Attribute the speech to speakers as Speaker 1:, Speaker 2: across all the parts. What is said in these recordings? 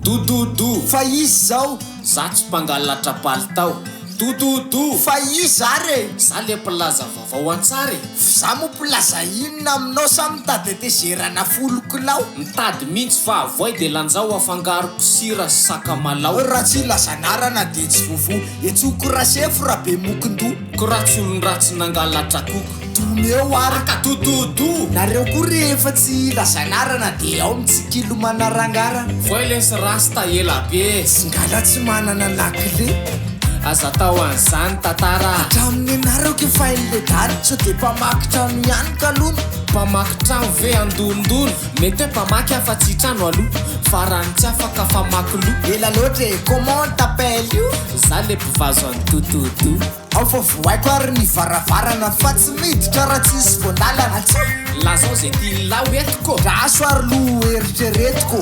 Speaker 1: dododo
Speaker 2: fa izy zao
Speaker 1: za tsy mpangalatra paly tao dododo
Speaker 2: fa izy za re
Speaker 1: za le mpilaza vavao an-tsary
Speaker 2: za mo mpilaza inona aminao sa mitady tezerana folokilao
Speaker 1: mitady mihitsy fa avoay de lanjao afangaroko sira sy sakamalao
Speaker 2: raha tsy lazanarana de tsy vovo etsoko rasefo raha be mokindo
Speaker 1: ko raha tsy olon-ratsy nangalatra koko
Speaker 2: tomeo araka
Speaker 1: dododo
Speaker 2: nareo ko rehefa tsy lazanarana de ao mitsikilo manarangara
Speaker 1: voilensy rasta ela be
Speaker 2: sy ngala tsy manana lakile
Speaker 1: aza tao an'izany tantara
Speaker 2: hatramin'ny anareo ke fain'le dany so de mpamaky trano ihany kalona
Speaker 1: mpamaky trano ve andondono mety hoe mpamaky afa tsy trano aloha farany tsy afaka famaky loha
Speaker 2: ela loatra e comment t'appelle io
Speaker 1: za le mpivazo any dododo
Speaker 2: ao fa voaiko ary ny varavarana fa tsy miditra raha tsisy voandalana tsa
Speaker 1: lazao zay tianylao etiko
Speaker 2: raso ary lo eritreretiko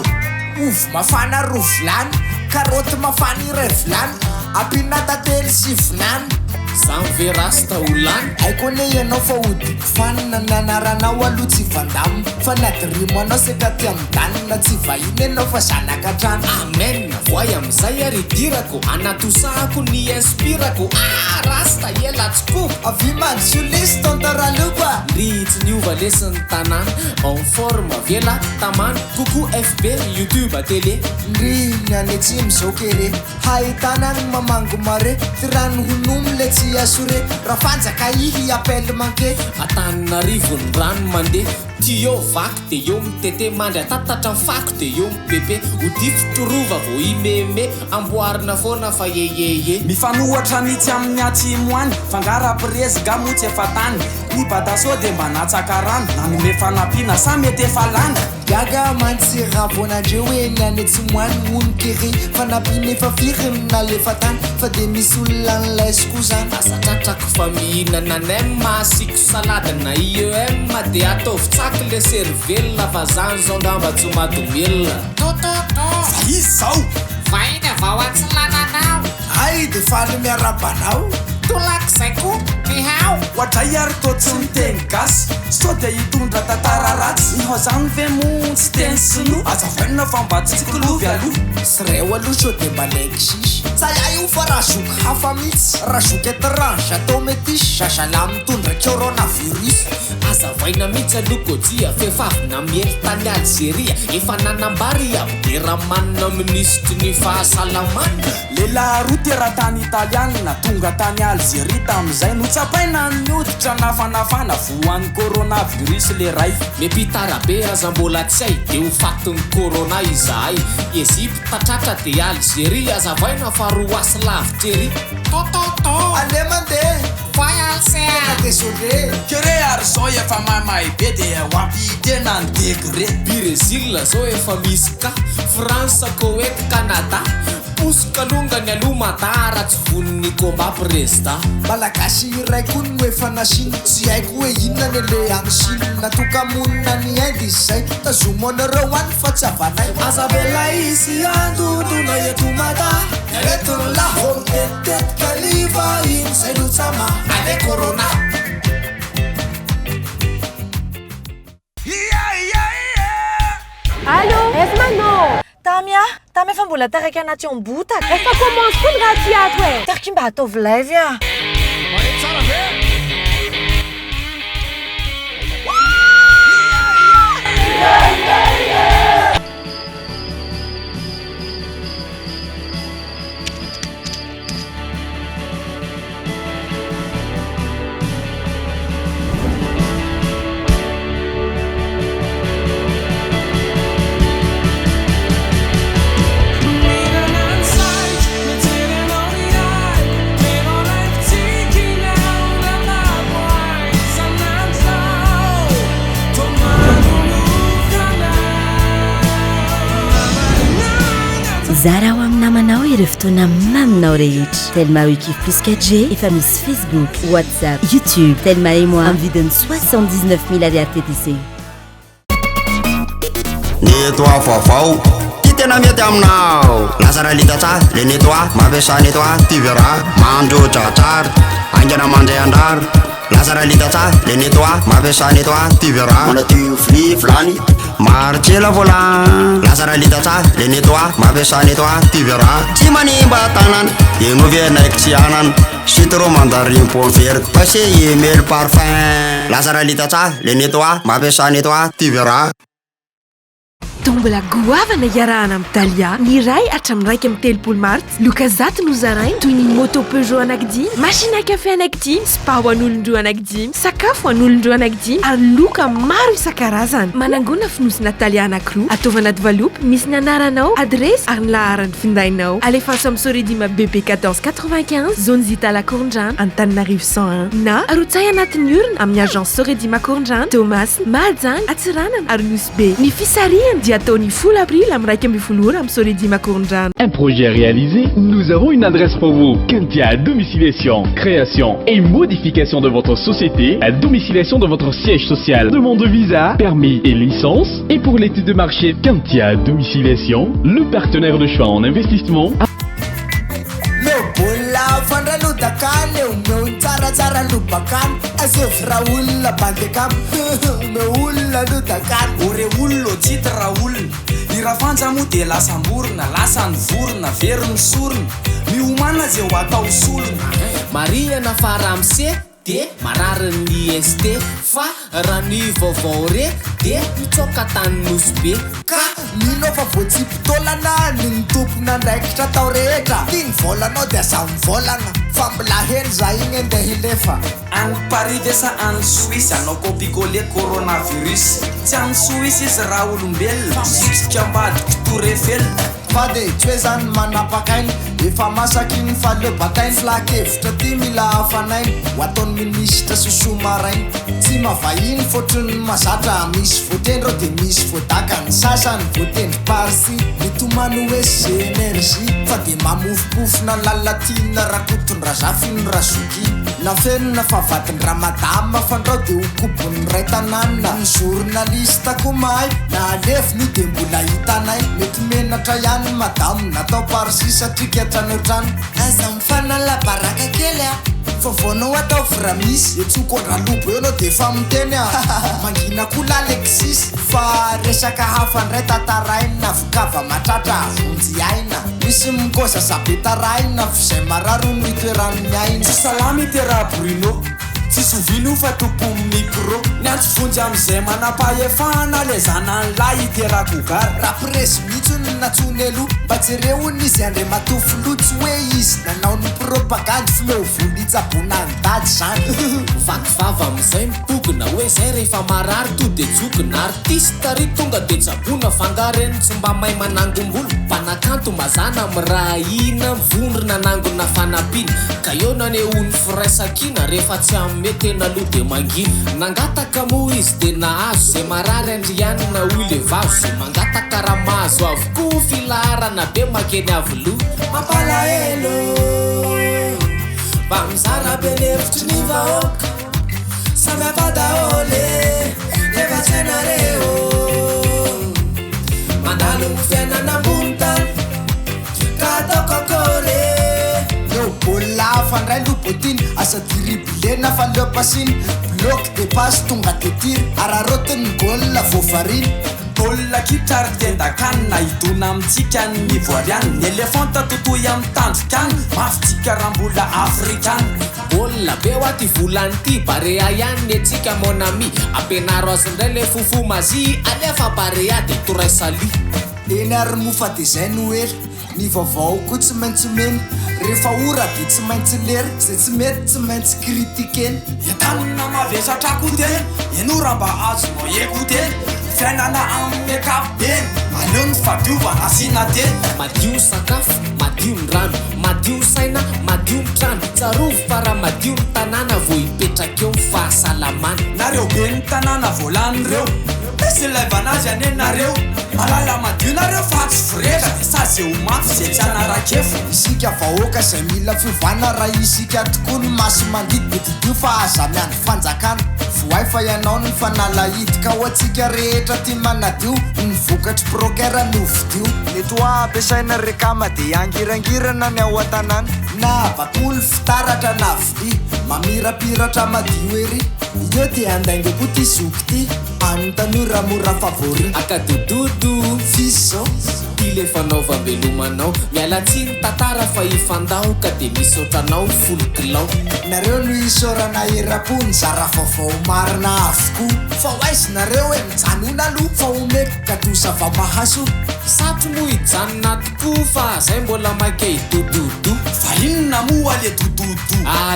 Speaker 2: ovy mafana ro vilany karoty mafana iray vilany ampinatately sy vilany
Speaker 1: za mive rasta olany
Speaker 2: haiko ne ianao fa odiko fanina ny anaranao aloha tsy vandamina fa nadirimo anao seka ty amidanina tsy vahiny anao fa zanakatrano
Speaker 1: amen voay am'izay ary dirako anatosahako ny inspirako rasta elatsiko
Speaker 2: avy mansolesy tantaraleokoa
Speaker 1: ritsy ny ova lesiny tanàna en forme vela tamana koko fb youtube télé
Speaker 2: ndriny anetsy mizao kere hahitana ny mamango mare ty rano honomy le tsy asore raha fanjaka ihy appelle manke
Speaker 1: atanina rivony rano mandeha tio vaky de eo mitete mandry atatatra mifako de eo mipepe odifo-torova vo imeme amboarina foana fa yeyeye
Speaker 3: mifanohatra mitsy amin'ny atsimoany fangara-pirezy gamotsy efa tany ny bataso de mba natsaka rano nanome fanampiana sa mety efa lany
Speaker 2: gaga mantsira vonandreo hoe ny anetsy moany ono kere fanampiana efa firina lefa tany fa de misy olona nylaisiko zany
Speaker 1: asatratrako fa mihinana nem masiko salada na iem de ataovy tsaky le cervelona fa zany zao ndamba tsy matomelona
Speaker 3: fa izy zao
Speaker 1: vainy avao atsilananao
Speaker 2: ay de faly miarabanao
Speaker 1: tolak'izay ko mihao
Speaker 3: ohatray ary to tsy miteny gasy so de hitondra tantara ratsy iho zany ve mo tsy teny sino azavainina fa mba tsy tsikilovy aloha
Speaker 2: sy reo aloha so de mba laiky sisy tsaya io fa raha zoky hafa mihitsy raha zoky étrange atao métisy sasala mitondra coronavirus
Speaker 1: azavaina mihitsy alokodia fefavina miely tany algeria efa nanambary aby de raha manina ministry ny fahasalamana
Speaker 3: lehilahy roa teratany italianina tonga tany algeria tam'izay no tsapaina ny oditra nafanafana voan'ny coronavirus le ray
Speaker 1: mepitara be aza mbola tsy hay de ho fatiny corona izahay Egypte tratra de Algeria azavaina fa roa asy lavitra ery
Speaker 2: ale mandeha
Speaker 1: voyalsea
Speaker 2: désolé
Speaker 3: kere ary zao efa mamay be de hoampitena ny degré
Speaker 1: Brésil zao efa misy ka France Koweït Canada posika longany aloha madara tsy voniny combat président
Speaker 2: malagasy iray koa no efa nasiny tsy haiko hoe inona ny le any Chine natokamonina ny Inde izy zay tazomo anareo any fa tsy avanay azabela izy andodona eto mada eto laho tetetika liva iny zay no tsama
Speaker 1: ale corona
Speaker 4: Allô, Esmano.
Speaker 5: Tamy efa mbola taraiky anaty ambotaka
Speaker 4: Efa commence koa ny raha ty ato e
Speaker 5: tarky mba ataovy live a
Speaker 6: Zara ho amin'ny namanao ireo fotoana maminao rehetra Telma Wikif plus 4G efa misy Facebook, WhatsApp, YouTube Telma et moi amin'ny vidiny 79 000 ariary TTC.
Speaker 7: Nettoie vaovao ty tena mety aminao lazara lita tsara le nettoie mampiasa nettoie ty verra mandrotra tsara angana mandray andraro lazara lita tsara le nettoie mampiasa nettoie ty verra
Speaker 8: mana ty vilia vilany
Speaker 7: maritsela vola lazara litatra le netoa mampiasa netoa ty vera tsy manimba tanana enovianaiko tsy anana citron mandarine pomme verte passé emel parfum lazara litatra le netoa mampiasa netoa ty vera
Speaker 8: tombola goavana iarahana amin'ny Dalia ny ray hatramin'ny 3 martsa loka zato nozarainy toy ny moto Peugeot anankidimy machine à café anankidimy spa ho an'olon-droa anankidimy sakafo ho an'olon-droa anankidimy ary loka maro isan-karazany manangona finosy Natalia anankiroa ataovana developpe misy ny anaranao adresy ary ny laharan'ny findainao alefaso amin'ny Soredima BB 1495 zone Zitala Korondrano Antananarivo 101 na arotsay anatin'ny urne amin'ny agence Soredima Korondrano Thomas Mahajanga Atsiranana ary Nosy Be ny fisarihany dia Tony Full Avril am Raikembi Fulura am Soredima Korondrano.
Speaker 9: Un projet réalisé, nous avons une adresse pour vous. Kentia domiciliation, création et modification de votre société, à domiciliation de votre siège social, demande de visa, permis et licence. Et pour l'étude de marché, Kentia domiciliation, le partenaire de choix en investissement.
Speaker 3: ore ollo tsitra olona irafanja mo de lasa morona lasa ny vorona very ny sorona miomana zay ho atao solona
Speaker 1: mariana fa ramse de marariny ST fa raha ny vaovao re de mitsoka tany Nosy Be
Speaker 2: ka nino fa voatsipitolana ny tompona ndraikitra tao rehetra tiany volanao de asa mivolana fa mbola hely za igny andeha hilefa
Speaker 3: any Paris desa any Suisse anao copicole coronavirus tsy any Suisse izy raha olombelona sitsika ambadika torefela
Speaker 2: fa de tsy hoe zany manapakainy efa masaky ny falebatainy flakevitra ty mila hafanainy ho ataony ministra sosomarainy tsy mavahiny fôtriny mazatra misy voatendro de misy voadaka ny sasany voatendry parsi mitomany hoe énergie fa de mamofopofona lalatina rakotondrazafiny razoky nafenina fa vatiny ramadama fandrao de hokobony ray tanàna ny journalista ko mahay na alefiny de mbola hitanay mety menatra ihany madamo natao parsi satria ketrany trano aza mifanala baraka kely a favoanao atao vramisy etsokondralobo eo anao de fa miteny a mangina kola Alexis fa resaka hafa ndray tatarainy na vokava matratra avonjy aina misy mikoza zabetaraina fizay mararo no itoeran'ny aina
Speaker 3: tsy salamy ty raha Bruno tsy sovino fa tompo micro ny antso vonjy am'izay manapahefana le zanan'lay iterahakogara
Speaker 2: raha presy mihitsy ny natsony aloha mba jereo izy andre matofo lotsy hoe izy nanao ny propagande fileo volitsabona ny dady zany
Speaker 1: vakivava am'izay mitokona hoe zay rehefa marary to de jokona artista ry tonga de jabona fangareny tsy mba mahay manangombolo mpanakanto mazana miraha ina mivondrona nangona fanapina ka eo nanehony firaisakina rehefa tsy amety ena aloha de mangina nangataka mo izy de nahazo zay marary andrianina hoy le vavo zay mangataka raha mahazo avokoa filaharana be makeny avoloha
Speaker 2: mampalahelo
Speaker 1: mba mizara be nevitry ny vahoaka
Speaker 2: samy apadaholy efa tsenareo
Speaker 1: mandalo ny fiainana ambony tany ka ataoko akory
Speaker 2: eo bola fandray lobotiny asa diribilena fa leo pasiny bloc de passe tonga de tir ararotiny golna voavariny
Speaker 3: olona kitrary tendakanina idona amitsika ny voariany ny elefanta totoy amin'ny tandrokany mafitsika raha mbola afrikany
Speaker 1: olona be ho aty volanyty barea ihany ny atsika mon ami ampianaro azy indray le fofo mazy alefa barea de toray sali
Speaker 2: eny ary mofa de zay no hery ny vaovao koa tsy maintsy meny rehefa ora de tsy maintsy lery zay tsy mety tsy maintsy kritikeny
Speaker 3: etanina mavesatrako teny enora mba azonao ekoteny fiainana amin'ny akapobeny aleo ny fadiovana asina teny
Speaker 1: madio sakafo madio ny rano madio saina madio ny trano tsarovo fa raha madio ny tanàna vo hipetraka eo ny fahasalamana
Speaker 3: nareo be ny tanàna volan'ireo misy laivanazy anenareo malala madio nareo fa tsy fireka de sazy eo mafy zay tsy anarakefo
Speaker 2: isika vahoaka zay mila fiovana raha isika tokoa ny maso mandidy de didio fa aza miandro fanjakana voay fa ianao ny fanalahity ka ho atsika rehetra ty manadio ny vokatry brokera ny ovidio netoa ampiasaina rekama de angirangirana ny ao an-tanàna na bakolo fitaratra na vidi mamira pirapiratra madio ery io ty andaingo ko ty zoky ty anotanora mora favori
Speaker 1: akadododo
Speaker 2: fiso
Speaker 1: ty le fanaovam-belomanao mialatsiny tantara fa ifandao ka de misaotranao folo kilao
Speaker 2: nareo no isorana erapony zara vaovao marina avokoa fa oaisinareo hoe mijanona aloha fa omeka tosava mahaso
Speaker 1: satro moa hijanona tokoa fa zay mbola maika idododo
Speaker 3: fa inona moa le dododo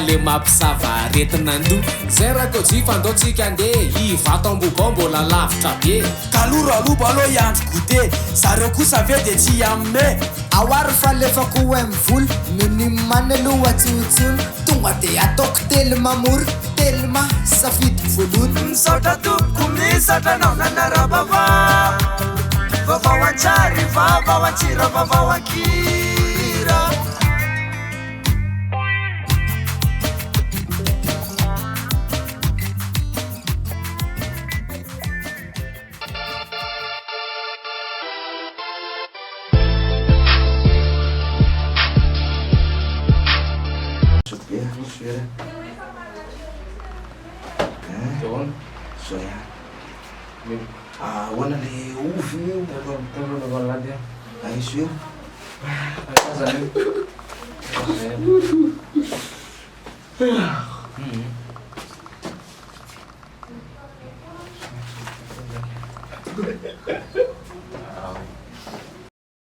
Speaker 1: le mampisava aretinando zay rahako tsy fandaotsika andeha ivato ambobao mbola lavitra be
Speaker 3: kaloro aloba aloha iandro gote zareo kosa ve de tsy amme
Speaker 2: aoary fa lefako hoe mivoly minimany aloha atsiotsiono tonga de ataoko tely mamory tely ma safidy voalony
Speaker 3: misaotra topoko misatra anao nanarabava vavao antsary vavao antsira vavao ankira
Speaker 2: ahoana le ovy io aiso io